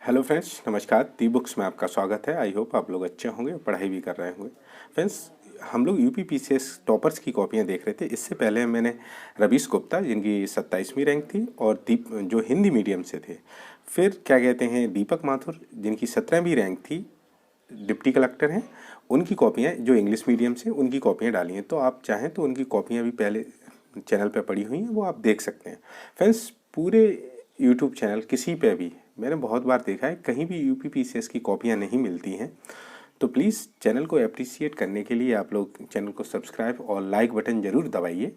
Hello friends, नमस्कार। दी books में आपका स्वागत है। आई होप आप लोग अच्छे होंगे, पढ़ाई भी कर रहे होंगे। फ्रेंड्स, हम लोग यूपी पीसीएस टॉपर्स की कॉपियां देख रहे थे। इससे पहले मैंने रवीश गुप्ता, जिनकी 27वीं रैंक थी, और दीप जो हिंदी मीडियम से थे। फिर क्या कहते हैं, दीपक माथुर, जिनकी 17वीं रैंक थी, डिप्टी कलेक्टर हैं, उनकी कॉपियाँ जो इंग्लिश मीडियम से, उनकी कॉपियाँ डाली हैं। तो आप चाहें तो उनकी कॉपियाँ भी पहले चैनल पे पड़ी हुई हैं, वो आप देख सकते हैं। फ्रेंड्स, पूरे यूट्यूब चैनल किसी पे भी मैंने बहुत बार देखा है, कहीं भी यूपी पीसीएस की कॉपियाँ नहीं मिलती हैं। तो प्लीज़ चैनल को अप्रिसिएट करने के लिए आप लोग चैनल को सब्सक्राइब और लाइक बटन ज़रूर दबाइए,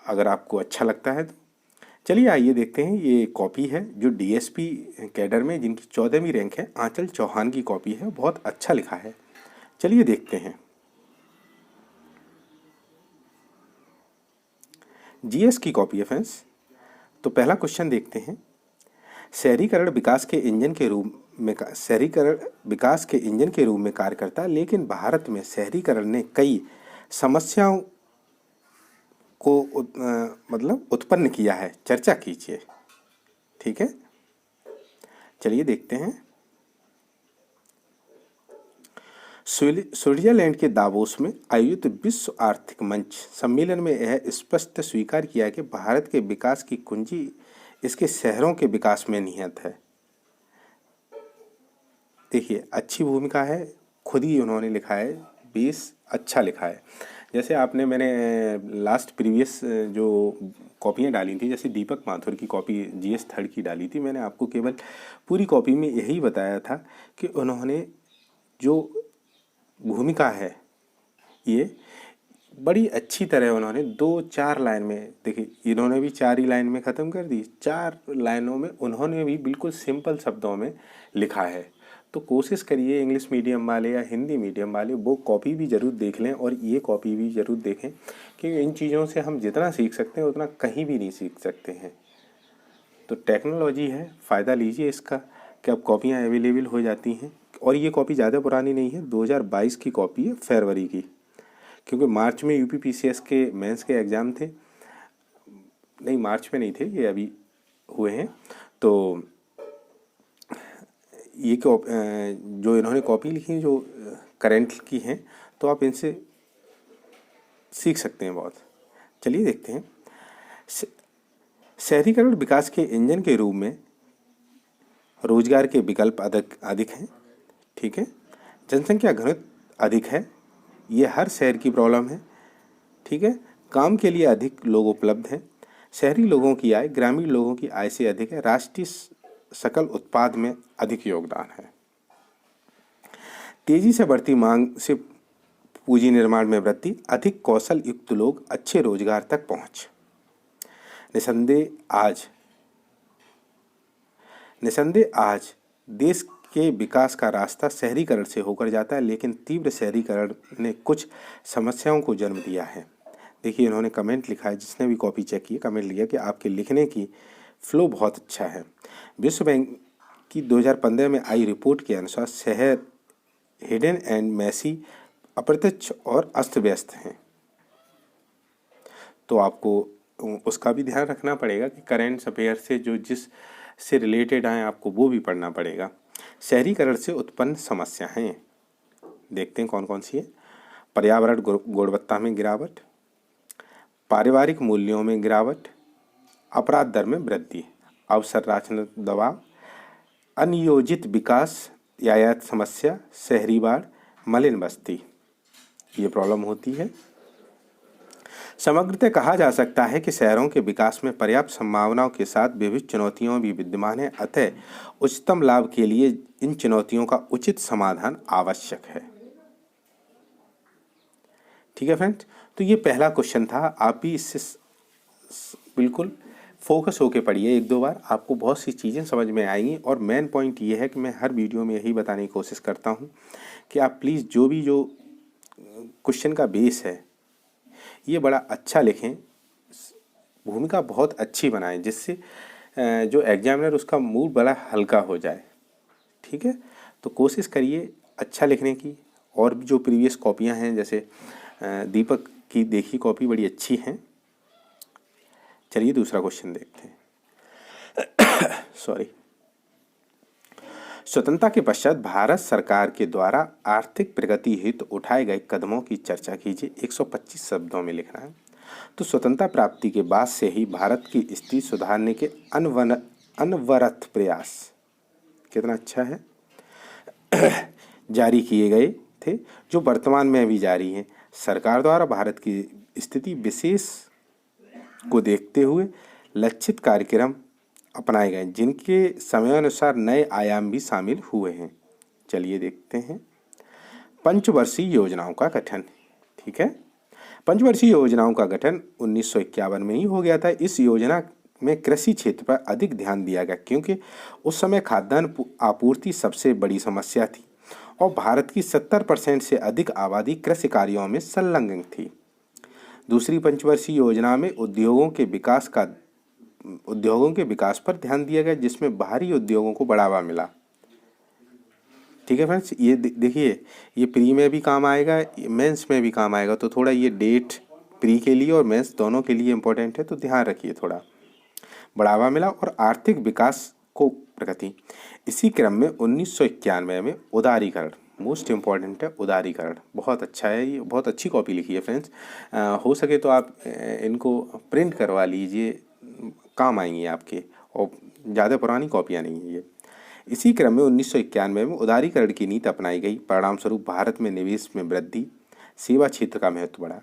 अगर आपको अच्छा लगता है तो। चलिए आइए देखते हैं। ये कॉपी है जो डीएसपी कैडर में, जिनकी 14वीं रैंक है, आंचल चौहान की कॉपी है। बहुत अच्छा लिखा है। चलिए देखते हैं। जीएस की कॉपी है फ्रेंड्स। तो पहला क्वेश्चन देखते हैं। शहरीकरण विकास के इंजन के रूप में शहरीकरण विकास के इंजन के रूप में कार्य करता है, लेकिन भारत में शहरीकरण ने कई समस्याओं को मतलब उत्पन्न किया है। चर्चा कीजिए। ठीक है, चलिए देखते हैं। स्विट्जरलैंड के दावोस में आयोजित विश्व आर्थिक मंच सम्मेलन में यह स्पष्ट स्वीकार किया कि भारत के विकास की कुंजी इसके शहरों के विकास में निहित है। देखिए, अच्छी भूमिका है, खुद ही उन्होंने लिखा है, बेस अच्छा लिखा है। जैसे आपने मैंने लास्ट प्रीवियस जो कॉपियाँ डाली थी, जैसे दीपक माथुर की कॉपी जीएस थर्ड की डाली थी, मैंने आपको केवल पूरी कॉपी में यही बताया था कि उन्होंने जो भूमिका है, ये बड़ी अच्छी तरह उन्होंने 2-4 लाइन में, देखिए इन्होंने भी 4 ही लाइन में ख़त्म कर दी। 4 लाइनों में उन्होंने भी बिल्कुल सिंपल शब्दों में लिखा है। तो कोशिश करिए इंग्लिश मीडियम वाले या हिंदी मीडियम वाले वो कॉपी भी ज़रूर देख लें, और ये कॉपी भी ज़रूर देखें, कि इन चीज़ों से हम जितना सीख सकते हैं उतना कहीं भी नहीं सीख सकते हैं। तो टेक्नोलॉजी है, फ़ायदा लीजिए इसका, कि अब कॉपियाँ अवेलेबल हो जाती हैं। और ये कॉपी ज़्यादा पुरानी नहीं है, 2022 की कॉपी है, फरवरी की। क्योंकि मार्च में यूपी पीसीएस के मेंस के एग्ज़ाम थे, नहीं मार्च में नहीं थे, ये अभी हुए हैं। तो ये जो इन्होंने कॉपी लिखी जो करंट की हैं, तो आप इनसे सीख सकते हैं बहुत। चलिए देखते हैं। शहरीकरण विकास के इंजन के रूप में रोजगार के विकल्प अधिक अधिक हैं। ठीक है, जनसंख्या घनत्व अधिक है, ये हर शहर की प्रॉब्लम है। ठीक है, काम के लिए अधिक लोग उपलब्ध हैं। शहरी लोगों की आय ग्रामीण लोगों की आय से अधिक है। राष्ट्रीय सकल उत्पाद में अधिक योगदान है। तेजी से बढ़ती मांग से पूंजी निर्माण में वृद्धि, अधिक कौशल युक्त लोग, अच्छे रोजगार तक पहुंच। निसंदेह आज देश के विकास का रास्ता शहरीकरण से होकर जाता है, लेकिन तीव्र शहरीकरण ने कुछ समस्याओं को जन्म दिया है। देखिए, इन्होंने कमेंट लिखा है, जिसने भी कॉपी चेक की कमेंट लिया कि आपके लिखने की फ्लो बहुत अच्छा है। विश्व बैंक की 2015 में आई रिपोर्ट के अनुसार शहर हिडन एंड मैसी, अप्रत्यक्ष और अस्त व्यस्त हैं। तो आपको उसका भी ध्यान रखना पड़ेगा कि करेंट अफेयर से जो जिस से रिलेटेड आए, आपको वो भी पढ़ना पड़ेगा। शहरीकरण से उत्पन्न समस्याएं देखते हैं कौन कौन सी है। पर्यावरण गुणवत्ता में गिरावट, पारिवारिक मूल्यों में गिरावट, अपराध दर में वृद्धि, अवसंरचना दबाव, अनियोजित विकास, यातायात समस्या, शहरी बाढ़, मलिन बस्ती, ये प्रॉब्लम होती है। समग्रतः कहा जा सकता है कि शहरों के विकास में पर्याप्त संभावनाओं के साथ विविध चुनौतियां भी विद्यमान हैं, अतः उच्चतम लाभ के लिए इन चुनौतियों का उचित समाधान आवश्यक है। ठीक है फ्रेंड्स, तो ये पहला क्वेश्चन था। आप भी इससे बिल्कुल फोकस होके पढ़िए एक दो बार, आपको बहुत सी चीज़ें समझ में आएंगी। और मेन पॉइंट ये है कि मैं हर वीडियो में यही बताने की कोशिश करता हूँ कि आप प्लीज़ जो क्वेश्चन का बेस है, ये बड़ा अच्छा लिखें, भूमिका बहुत अच्छी बनाएं, जिससे जो एग्जामिनर उसका मूड बड़ा हल्का हो जाए। ठीक है, तो कोशिश करिए अच्छा लिखने की। और भी जो प्रीवियस कॉपियां हैं, जैसे दीपक की देखी कॉपी बड़ी अच्छी हैं। चलिए दूसरा क्वेश्चन देखते हैं। सॉरी। स्वतंत्रता के पश्चात भारत सरकार के द्वारा आर्थिक प्रगति हेतु उठाए गए कदमों की चर्चा कीजिए। 125 शब्दों में लिखना है। तो स्वतंत्रता प्राप्ति के बाद से ही भारत की स्थिति सुधारने के अनवरत प्रयास, कितना अच्छा है, जारी किए गए थे, जो वर्तमान में भी जारी हैं। सरकार द्वारा भारत की स्थिति विशेष को देखते हुए लक्षित कार्यक्रम अपनाए गए, जिनके समयानुसार नए आयाम भी शामिल हुए हैं। चलिए देखते हैं। पंचवर्षीय योजनाओं का गठन, ठीक है। पंचवर्षीय योजनाओं का गठन 1951 में ही हो गया था। इस योजना में कृषि क्षेत्र पर अधिक ध्यान दिया गया, क्योंकि उस समय खाद्यान्न आपूर्ति सबसे बड़ी समस्या थी और भारत की 70% से अधिक आबादी कृषि कार्यों में संलग्न थी। दूसरी पंचवर्षीय योजना में उद्योगों के विकास पर ध्यान दिया गया, जिसमें बाहरी उद्योगों को बढ़ावा मिला। ठीक है फ्रेंड्स, ये देखिए, ये प्री में भी काम आएगा, मेंस में भी काम आएगा, तो थोड़ा ये डेट प्री के लिए और मेंस दोनों के लिए इम्पोर्टेंट है, तो ध्यान रखिए थोड़ा। बढ़ावा मिला और आर्थिक विकास को प्रगति। इसी क्रम में 1991 में उदारीकरण, मोस्ट इम्पॉर्टेंट है उदारीकरण, बहुत अच्छा है, ये बहुत अच्छी कॉपी लिखी है फ्रेंड्स। हो सके तो आप इनको प्रिंट करवा लीजिए, काम आएंगी आपके, और ज़्यादा पुरानी कॉपियाँ नहीं है ये। इसी क्रम में 1991 में उदारीकरण की नीति अपनाई गई। परिणाम स्वरूप भारत में निवेश में वृद्धि, सेवा क्षेत्र का महत्व बढ़ा।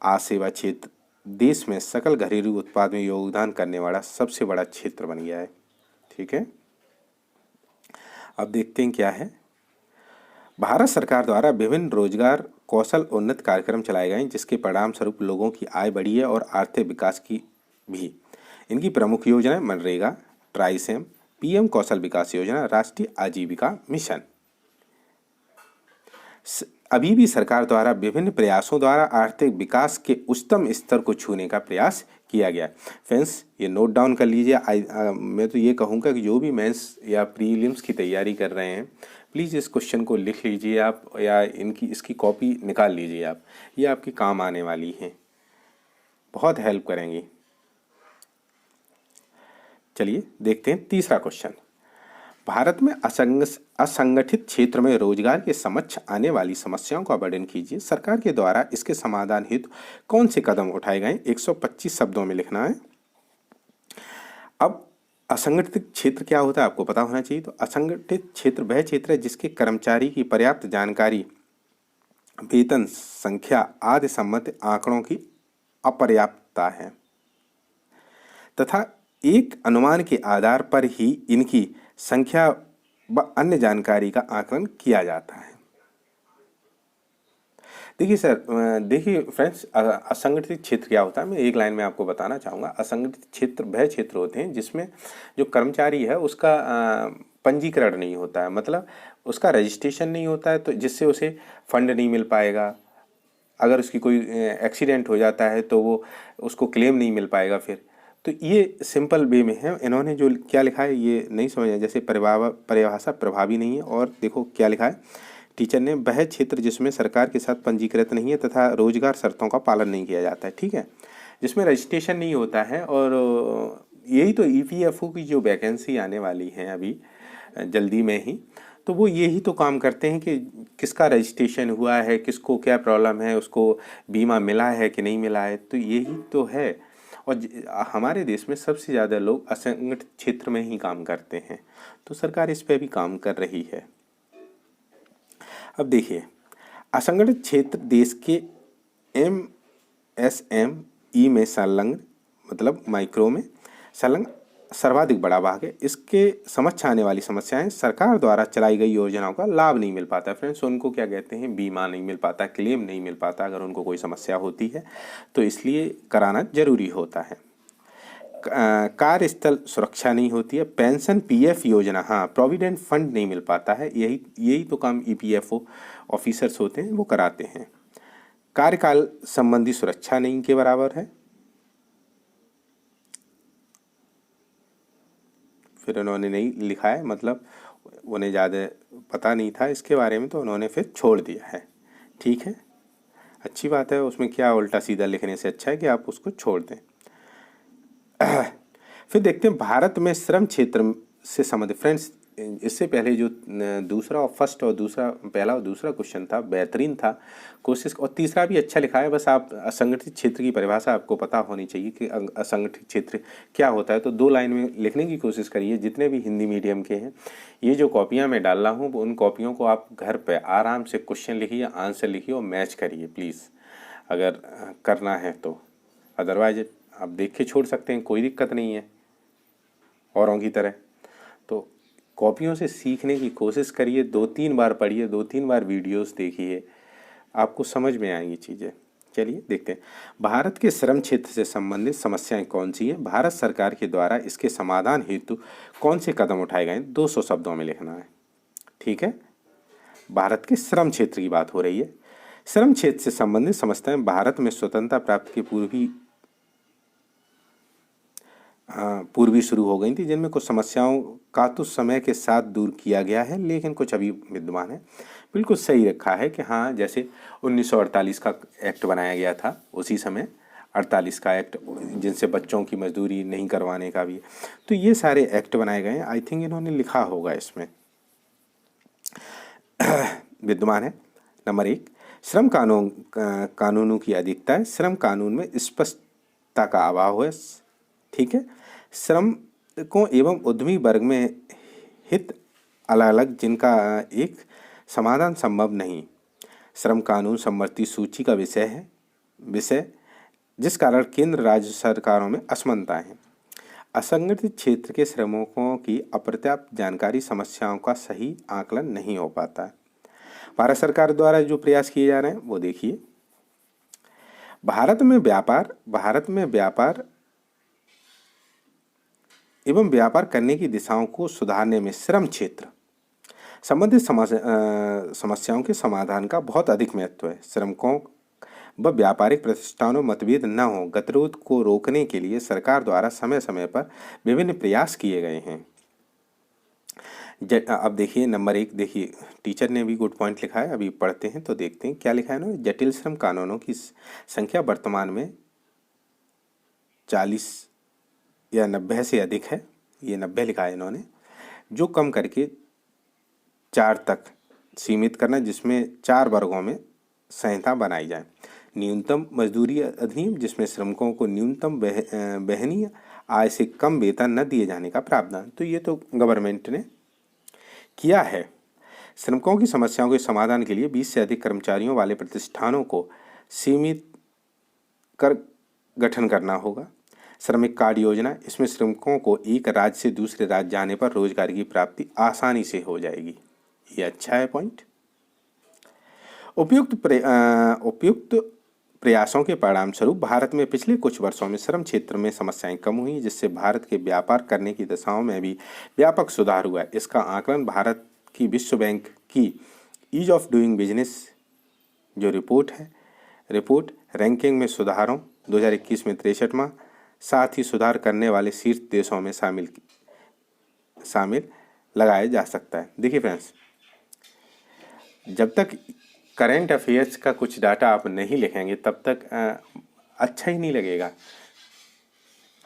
आज सेवा क्षेत्र देश में सकल घरेलू उत्पाद में योगदान करने वाला सबसे बड़ा क्षेत्र बन गया है। ठीक है, अब देखते हैं क्या है। भारत सरकार द्वारा विभिन्न रोजगार कौशल उन्नत कार्यक्रम चलाए गए, जिसके परिणाम स्वरूप लोगों की आय बढ़ी है और आर्थिक विकास की भी। इनकी प्रमुख योजनाएं मनरेगा, ट्राइसेम, पीएम कौशल विकास योजना, राष्ट्रीय आजीविका मिशन। अभी भी सरकार द्वारा विभिन्न प्रयासों द्वारा आर्थिक विकास के उच्चतम स्तर को छूने का प्रयास किया गया। फ्रेंड्स, ये नोट डाउन कर लीजिए। मैं तो ये कहूँगा कि जो भी मेंस या प्रीलिम्स की तैयारी कर रहे हैं, प्लीज़ इस क्वेश्चन को लिख लीजिए आप, या इसकी कॉपी निकाल लीजिए आप, ये आपके काम आने वाली हैं, बहुत हेल्प करेंगी। चलिए देखते हैं तीसरा क्वेश्चन। भारत में असंगठित क्षेत्र में रोजगार के समक्ष आने वाली समस्याओं का वर्णन कीजिए। सरकार के द्वारा इसके समाधान हेतु कौन से कदम उठाए गए? 125 शब्दों में लिखना है। अब असंगठित क्षेत्र क्या होता है आपको पता होना चाहिए। तो असंगठित क्षेत्र वह क्षेत्र है जिसके कर्मचारी की पर्याप्त जानकारी, वेतन, संख्या आदि संबंधित आंकड़ों की अपर्याप्तता है तथा एक अनुमान के आधार पर ही इनकी संख्या व अन्य जानकारी का आकलन किया जाता है। देखिए फ्रेंड्स, असंगठित क्षेत्र क्या होता है, मैं एक लाइन में आपको बताना चाहूँगा। असंगठित क्षेत्र वह क्षेत्र होते हैं जिसमें जो कर्मचारी है उसका पंजीकरण नहीं होता है, मतलब उसका रजिस्ट्रेशन नहीं होता है, तो जिससे उसे फंड नहीं मिल पाएगा। अगर उसकी कोई एक्सीडेंट हो जाता है तो वो उसको क्लेम नहीं मिल पाएगा फिर। तो ये सिंपल वे में है, इन्होंने जो क्या लिखा है ये नहीं समझा, जैसे परिभाषा प्रभावी नहीं है। और देखो क्या लिखा है टीचर ने, वह क्षेत्र जिसमें सरकार के साथ पंजीकृत नहीं है तथा रोजगार शर्तों का पालन नहीं किया जाता है। ठीक है, जिसमें रजिस्ट्रेशन नहीं होता है। और यही तो ईपीएफओ की जो वैकेंसी आने वाली है अभी जल्दी में ही, तो वो यही तो काम करते हैं कि किसका रजिस्ट्रेशन हुआ है, किसको क्या प्रॉब्लम है, उसको बीमा मिला है कि नहीं मिला है, तो यही तो है। और हमारे देश में सबसे ज़्यादा लोग असंगठित क्षेत्र में ही काम करते हैं, तो सरकार इस पे भी काम कर रही है। अब देखिए, असंगठित क्षेत्र देश के एमएसएमई में संलग्न, मतलब माइक्रो में संलग्न सर्वाधिक बड़ा भाग है। इसके समक्ष आने वाली समस्याएं, सरकार द्वारा चलाई गई योजनाओं का लाभ नहीं मिल पाता। फ्रेंड्स, उनको क्या कहते हैं, बीमा नहीं मिल पाता, क्लेम नहीं मिल पाता अगर उनको कोई समस्या होती है, तो इसलिए कराना जरूरी होता है। कार्यस्थल सुरक्षा नहीं होती है। पेंशन पीएफ योजना, हाँ, प्रोविडेंट फंड नहीं मिल पाता है। यही तो काम ईपीएफओ ऑफिसर्स होते हैं, वो कराते हैं। कार्यकाल संबंधी सुरक्षा नहीं के बराबर है। फिर उन्होंने नहीं लिखा है, मतलब उन्हें ज़्यादा पता नहीं था इसके बारे में, तो उन्होंने फिर छोड़ दिया है। ठीक है, अच्छी बात है, उसमें क्या उल्टा सीधा लिखने से अच्छा है कि आप उसको छोड़ दें। फिर देखते हैं भारत में श्रम क्षेत्र से संबंधित। फ्रेंड्स, इससे पहले जो दूसरा और फर्स्ट और दूसरा, पहला और दूसरा क्वेश्चन था बेहतरीन था, कोशिश, और तीसरा भी अच्छा लिखा है। बस आप असंगठित क्षेत्र की परिभाषा आपको पता होनी चाहिए कि असंगठित क्षेत्र क्या होता है, तो 2 लाइन में लिखने की कोशिश करिए। जितने भी हिंदी मीडियम के हैं, ये जो कॉपियाँ मैं डाल रहा हूँ उन कॉपियों को आप घर पर आराम से क्वेश्चन लिखिए, आंसर लिखिए और मैच करिए प्लीज़, अगर करना है तो। अदरवाइज आप देख के छोड़ सकते हैं, कोई दिक्कत नहीं है औरों की तरह। तो कॉपियों से सीखने की कोशिश करिए, 2-3 बार पढ़िए, 2-3 बार वीडियोस देखिए, आपको समझ में आएंगी चीज़ें। चलिए देखते हैं, भारत के श्रम क्षेत्र से संबंधित समस्याएं कौन सी हैं, भारत सरकार के द्वारा इसके समाधान हेतु कौन से कदम उठाए गए हैं, 200 शब्दों में लिखना है। ठीक है, भारत के श्रम क्षेत्र की बात हो रही है। श्रम क्षेत्र से संबंधित समस्याएं भारत में स्वतंत्रता प्राप्ति के पूर्वी शुरू हो गई थी, जिनमें कुछ समस्याओं का तो समय के साथ दूर किया गया है, लेकिन कुछ अभी विद्यमान है। बिल्कुल सही रखा है कि हाँ, जैसे 1948 का एक्ट बनाया गया था, उसी समय 48 का एक्ट, जिनसे बच्चों की मजदूरी नहीं करवाने का भी, तो ये सारे एक्ट बनाए गए हैं। आई थिंक इन्होंने लिखा होगा इसमें विद्यमान है। नंबर 1, श्रम कानूनों की अधिकता है। श्रम कानून में स्पष्टता का अभाव है। ठीक है, श्रमिकों एवं उद्यमी वर्ग में हित अलग अलग, जिनका एक समाधान संभव नहीं। श्रम कानून समवर्ती सूची का विषय जिस कारण केंद्र राज्य सरकारों में असमानताएं हैं। असंगठित क्षेत्र के श्रमिकों की अपर्याप्त जानकारी, समस्याओं का सही आकलन नहीं हो पाता है। भारत सरकार द्वारा जो प्रयास किए जा रहे हैं वो देखिए। भारत में व्यापार एवं व्यापार करने की दिशाओं को सुधारने में श्रम क्षेत्र संबंधित समस्याओं के समाधान का बहुत अधिक महत्व है। श्रमिकों व व्यापारिक प्रतिष्ठानों मतभेद न हो, गतिरोध को रोकने के लिए सरकार द्वारा समय समय पर विभिन्न प्रयास किए गए हैं। अब देखिए नंबर 1, देखिए टीचर ने भी गुड पॉइंट लिखा है, अभी पढ़ते हैं तो देखते हैं क्या लिखा है ना। जटिल श्रम कानूनों की संख्या वर्तमान में 40 या 90 से अधिक है, ये 90 लिखा है इन्होंने, जो कम करके 4 तक सीमित करना, जिसमें 4 वर्गों में संहिता बनाई जाए। न्यूनतम मजदूरी अधिनियम, जिसमें श्रमिकों को न्यूनतम वहनीय आय से कम वेतन न दिए जाने का प्रावधान, तो ये तो गवर्नमेंट ने किया है। श्रमिकों की समस्याओं के समाधान के लिए 20 से अधिक कर्मचारियों वाले प्रतिष्ठानों को सीमित कर गठन करना होगा। श्रमिक कार्ड योजना, इसमें श्रमिकों को एक राज्य से दूसरे राज्य जाने पर रोजगार की प्राप्ति आसानी से हो जाएगी। ये अच्छा है पॉइंट। उपयुक्त प्रयासों के परिणाम स्वरूप भारत में पिछले कुछ वर्षों में श्रम क्षेत्र में समस्याएं कम हुई, जिससे भारत के व्यापार करने की दशाओं में भी व्यापक सुधार हुआ है। इसका आकलन भारत की विश्व बैंक की ईज ऑफ डूइंग बिजनेस जो रिपोर्ट रैंकिंग में सुधारों 2021 में 63वां, साथ ही सुधार करने वाले शीर्ष देशों में शामिल लगाया जा सकता है। देखिए फ्रेंड्स, जब तक करंट अफेयर्स का कुछ डाटा आप नहीं लिखेंगे तब तक अच्छा ही नहीं लगेगा।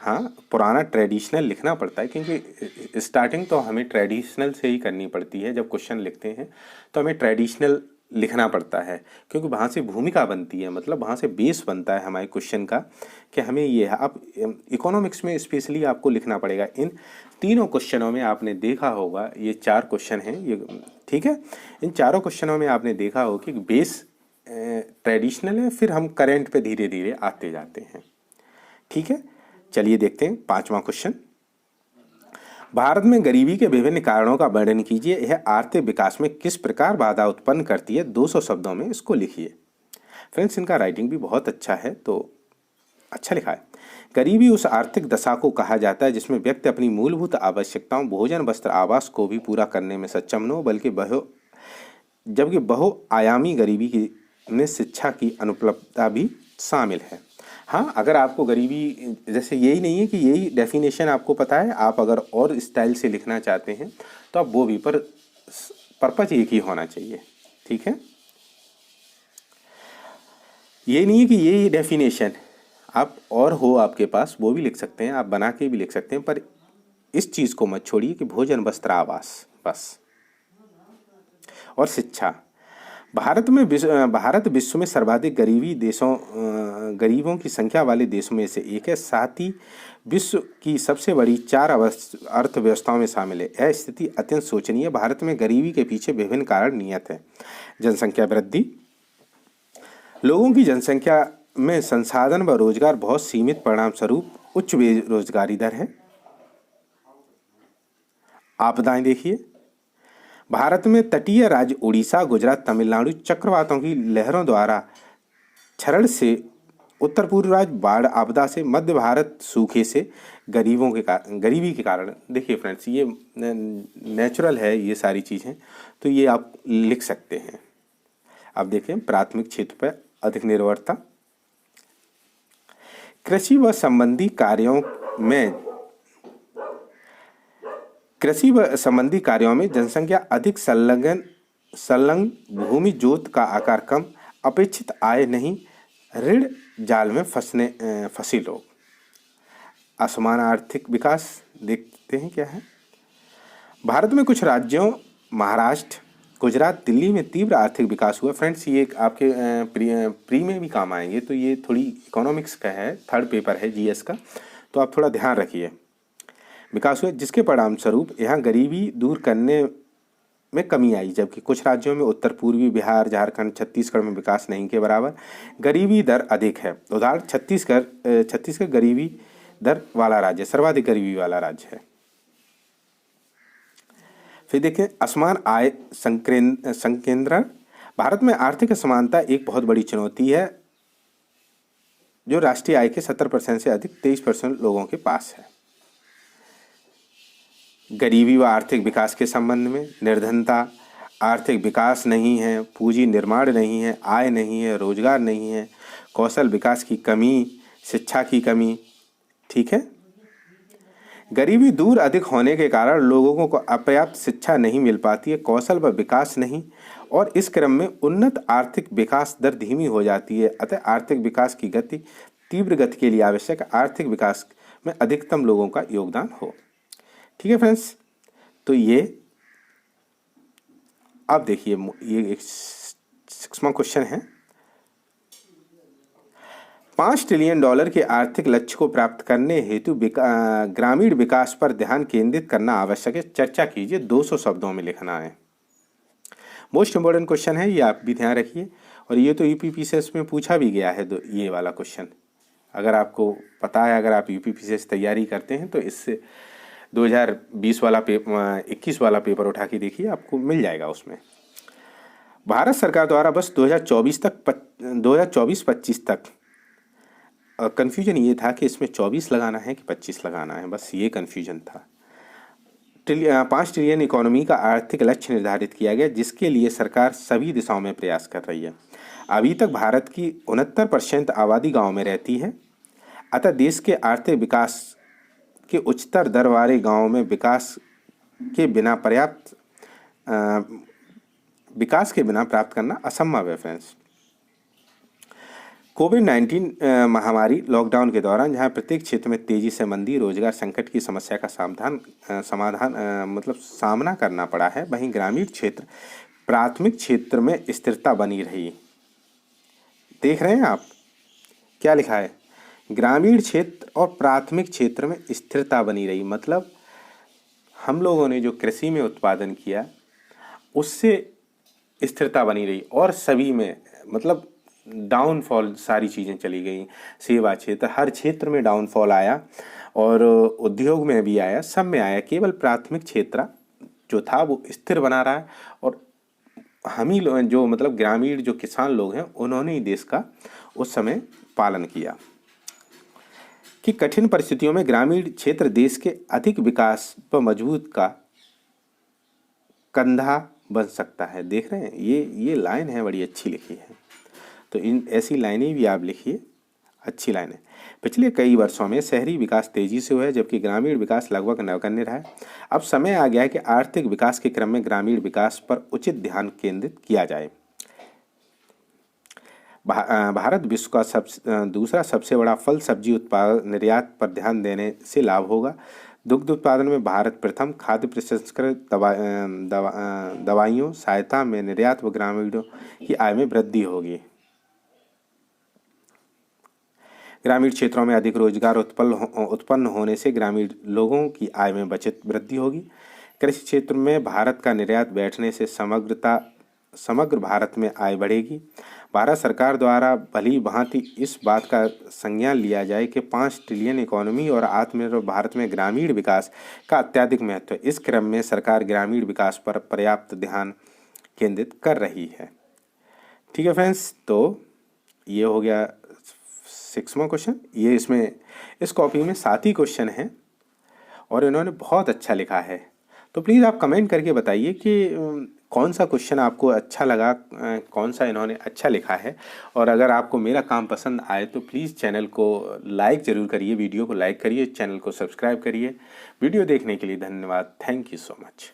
हाँ, पुराना ट्रेडिशनल लिखना पड़ता है, क्योंकि स्टार्टिंग तो हमें ट्रेडिशनल से ही करनी पड़ती है। जब क्वेश्चन लिखते हैं तो हमें ट्रेडिशनल लिखना पड़ता है, क्योंकि वहाँ से भूमिका बनती है, मतलब वहाँ से बेस बनता है हमारे क्वेश्चन का कि हमें ये है। अब इकोनॉमिक्स में स्पेशली आपको लिखना पड़ेगा। इन तीनों क्वेश्चनों में आपने देखा होगा, ये 4 क्वेश्चन हैं ये, ठीक है। इन चारों क्वेश्चनों में आपने देखा होगा कि बेस ट्रेडिशनल है, फिर हम करेंट पे धीरे धीरे आते जाते हैं। ठीक है, चलिए देखते हैं 5वां क्वेश्चन। भारत में गरीबी के विभिन्न कारणों का वर्णन कीजिए। यह आर्थिक विकास में किस प्रकार बाधा उत्पन्न करती है, 200 शब्दों में इसको लिखिए। फ्रेंड्स, इनका राइटिंग भी बहुत अच्छा है, तो अच्छा लिखा है। गरीबी उस आर्थिक दशा को कहा जाता है जिसमें व्यक्ति अपनी मूलभूत आवश्यकताओं भोजन, वस्त्र, आवास को भी पूरा करने में सक्षम न हो, जबकि बहुआयामी गरीबी में शिक्षा की अनुपलब्धता भी शामिल है। हाँ, अगर आपको गरीबी, जैसे यही नहीं है कि यही डेफिनेशन आपको पता है, आप अगर और स्टाइल से लिखना चाहते हैं तो आप वो भी, पर पर्पज एक ही होना चाहिए। ठीक है, ये नहीं है कि यही डेफिनेशन आप और हो आपके पास, वो भी लिख सकते हैं, आप बना के भी लिख सकते हैं, पर इस चीज़ को मत छोड़िए कि भोजन, वस्त्र, आवास, आसपास। और शिक्षा, भारत विश्व में सर्वाधिक गरीबों की संख्या वाले देशों में से एक है, साथ ही विश्व की सबसे बड़ी 4 अर्थव्यवस्थाओं में शामिल है। यह स्थिति अत्यंत शोचनीय है। भारत में गरीबी के पीछे विभिन्न कारण नियत हैं। जनसंख्या वृद्धि, लोगों की जनसंख्या में संसाधन व रोजगार बहुत सीमित, परिणाम स्वरूप उच्च बेरोजगारी दर है। आपदाएं देखिए, भारत में तटीय राज्य उड़ीसा, गुजरात, तमिलनाडु चक्रवातों की लहरों द्वारा क्षरण से, उत्तर पूर्व राज्य बाढ़ आपदा से, मध्य भारत सूखे से, गरीबी के कारण। देखिए फ्रेंड्स, ये नेचुरल है ये सारी चीज़ें, तो ये आप लिख सकते हैं। अब देखें प्राथमिक क्षेत्र पर अधिक निर्भरता, कृषि व संबंधी कार्यों में जनसंख्या अधिक, संलग्न भूमि जोत का आकार कम, अपेक्षित आय नहीं, ऋण जाल में फंसे लोग। असमान आर्थिक विकास देखते हैं क्या है। भारत में कुछ राज्यों महाराष्ट्र, गुजरात, दिल्ली में तीव्र आर्थिक विकास हुआ। फ्रेंड्स, ये आपके प्री में भी काम आएंगे, तो ये थोड़ी इकोनॉमिक्स का है, थर्ड पेपर है जीएस का, तो आप थोड़ा ध्यान रखिए। विकास हुआ जिसके परिणाम स्वरूप यहाँ गरीबी दूर करने में कमी आई, जबकि कुछ राज्यों में उत्तर पूर्वी बिहार, झारखंड, छत्तीसगढ़ में विकास नहीं के बराबर, गरीबी दर अधिक है। उदाहरण छत्तीसगढ़ गरीबी दर वाला राज्य, सर्वाधिक गरीबी वाला राज्य है। फिर देखें असमान आय संकेंद्रण, भारत में आर्थिक असमानता एक बहुत बड़ी चुनौती है, जो राष्ट्रीय आय के 70% से अधिक 23% लोगों के पास है। गरीबी व आर्थिक विकास के संबंध में, निर्धनता, आर्थिक विकास नहीं है, पूंजी निर्माण नहीं है, आय नहीं है, रोजगार नहीं है, कौशल विकास की कमी, शिक्षा की कमी। ठीक है, गरीबी दूर अधिक होने के कारण लोगों को अपर्याप्त शिक्षा नहीं मिल पाती है, कौशल व विकास नहीं, और इस क्रम में उन्नत आर्थिक विकास दर धीमी हो जाती है। अतः आर्थिक विकास की गति तीव्र गति के लिए आवश्यक है, आर्थिक विकास में अधिकतम लोगों का योगदान हो। ठीक है फ्रेंड्स, तो ये अब देखिए, ये एक 6वां क्वेश्चन है। $5 ट्रिलियन के आर्थिक लक्ष्य को प्राप्त करने हेतु ग्रामीण विकास पर ध्यान केंद्रित करना आवश्यक है। चर्चा कीजिए, 200 शब्दों में लिखना है। मोस्ट इम्पोर्टेंट क्वेश्चन है, ये आप भी ध्यान रखिए। और ये तो यूपीपीसीएस में पूछा भी गया है, ये वाला क्वेश्चन अगर आपको पता है, अगर आप यूपीपीसीएस तैयारी करते हैं तो इससे 2020 वाला 21 वाला पेपर उठा के देखिए, आपको मिल जाएगा उसमें। भारत सरकार द्वारा बस 2024-25 तक, कन्फ्यूजन ये था कि इसमें 24 लगाना है कि 25 लगाना है, बस ये कन्फ्यूजन था। 5 ट्रिलियन इकोनॉमी का आर्थिक लक्ष्य निर्धारित किया गया, जिसके लिए सरकार सभी दिशाओं में प्रयास कर रही है। अभी तक भारत की 69% आबादी गाँव में रहती है, अतः देश के आर्थिक विकास के उच्चतर दर वाले गाँव में विकास के बिना प्राप्त करना असंभव है। फ्रेंड्स, कोविड-19 महामारी लॉकडाउन के दौरान जहां प्रत्येक क्षेत्र में तेजी से मंदी, रोजगार संकट की समस्या का सामना करना पड़ा है, वहीं ग्रामीण क्षेत्र, प्राथमिक क्षेत्र में स्थिरता बनी रही। देख रहे हैं आप क्या लिखा है, ग्रामीण क्षेत्र और प्राथमिक क्षेत्र में स्थिरता बनी रही, मतलब हम लोगों ने जो कृषि में उत्पादन किया उससे स्थिरता बनी रही, और सभी में मतलब डाउनफॉल सारी चीज़ें चली गई। सेवा क्षेत्र, हर क्षेत्र में डाउनफॉल आया, और उद्योग में भी आया, सब में आया। केवल प्राथमिक क्षेत्र जो था वो स्थिर बना रहा है, और हम ही जो मतलब ग्रामीण जो किसान लोग हैं उन्होंने ही देश का उस समय पालन किया कि कठिन परिस्थितियों में ग्रामीण क्षेत्र देश के अधिक विकास व मजबूत का कंधा बन सकता है। देख रहे हैं, ये लाइन है, बड़ी अच्छी लिखी है, तो इन ऐसी लाइनें भी आप लिखिए, अच्छी लाइनें। पिछले कई वर्षों में शहरी विकास तेजी से हुआ है, जबकि ग्रामीण विकास लगभग नगण्य रहा है। अब समय आ गया है कि आर्थिक विकास के क्रम में ग्रामीण विकास पर उचित ध्यान केंद्रित किया जाए। भारत विश्व का दूसरा सबसे बड़ा फल सब्जी उत्पादन निर्यात पर ध्यान देने से लाभ होगा। दुग्ध उत्पादन में भारत प्रथम। खाद्य प्रसंस्कृत दवाइयों सहायता में निर्यात व ग्रामीणों की आय में वृद्धि होगी। ग्रामीण क्षेत्रों में अधिक रोजगार उत्पन्न होने से ग्रामीण लोगों की आय में बचत वृद्धि होगी। कृषि क्षेत्र में भारत का निर्यात बढ़ने से समग्र भारत में आय बढ़ेगी। भारत सरकार द्वारा भली भांति इस बात का संज्ञान लिया जाए कि 5 ट्रिलियन इकोनॉमी और आत्मनिर्भर भारत में ग्रामीण विकास का अत्यधिक महत्व है। इस क्रम में सरकार ग्रामीण विकास पर पर्याप्त ध्यान केंद्रित कर रही है। ठीक है फ्रेंड्स, तो ये हो गया 6वां क्वेश्चन। ये इसमें इस कॉपी में 7 ही क्वेश्चन हैं और इन्होंने बहुत अच्छा लिखा है। तो प्लीज़ आप कमेंट करके बताइए कि कौन सा क्वेश्चन आपको अच्छा लगा, कौन सा इन्होंने अच्छा लिखा है। और अगर आपको मेरा काम पसंद आए तो प्लीज़ चैनल को लाइक ज़रूर करिए, वीडियो को लाइक करिए, चैनल को सब्सक्राइब करिए। वीडियो देखने के लिए धन्यवाद। Thank you so much.